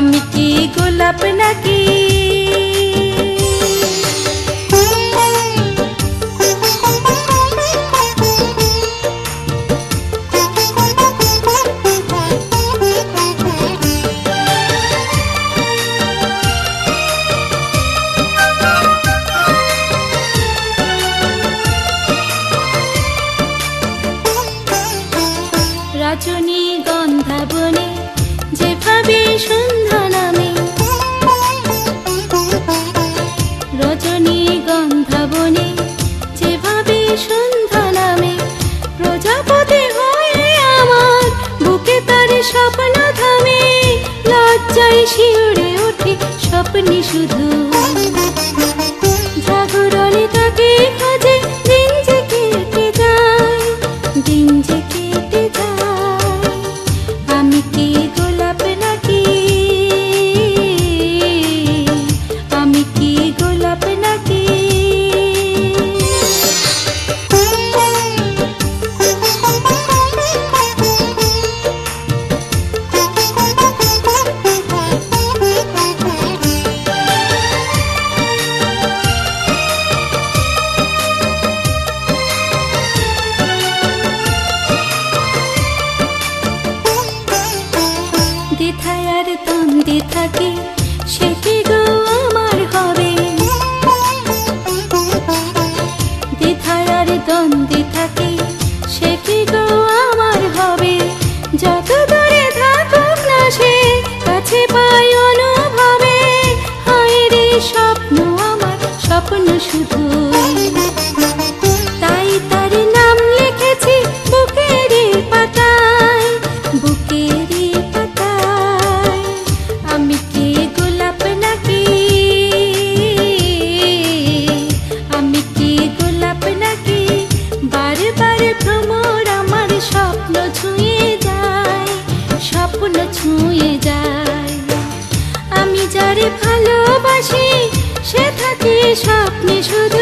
আমি কি গোলাপ নাকি? রজনীগন্ধা বনে যেভাবে সন্ধ্যা নামে, রজনীগন্ধা বনে যেভাবে সন্ধ্যা নামে, প্রজাপতি হয়ে আমার বুকে তার স্বপ্ন থামে। লজ্জায় শিউরে ওঠে স্বপ্নে শুধু, জাগরণে তাকে খোঁজে দিন যে কেটে যায়, দিন যে কেটে যায়। আমি কি গোলাপ নাকি? আমি কি গোলাপ নাকি? দ্বিধায় আর দ্বন্দ্বে থাকি সে কি গো আমার হবে, দ্বিধায় আর দ্বন্দ্বে থাকি সে কি গো আমার হবে। যত দূরে থাকুক না সে কাছে পাই অনুভবে, হায় রে স্বপ্ন আমার স্বপ্ন শুধু। তাই তার নাম লিখেছি বুকের পাতায়, বুকের পাতায়। আমি কি গোলাপ নাকি? আমি কি গোলাপ নাকি? বারবার ভ্রমর আমার স্বপ্ন ছুঁয়ে যায়, স্বপ্ন ছুঁয়ে যায়। আমি যারে ভালোবাসি সে থাকে স্বপ্নে শুধু।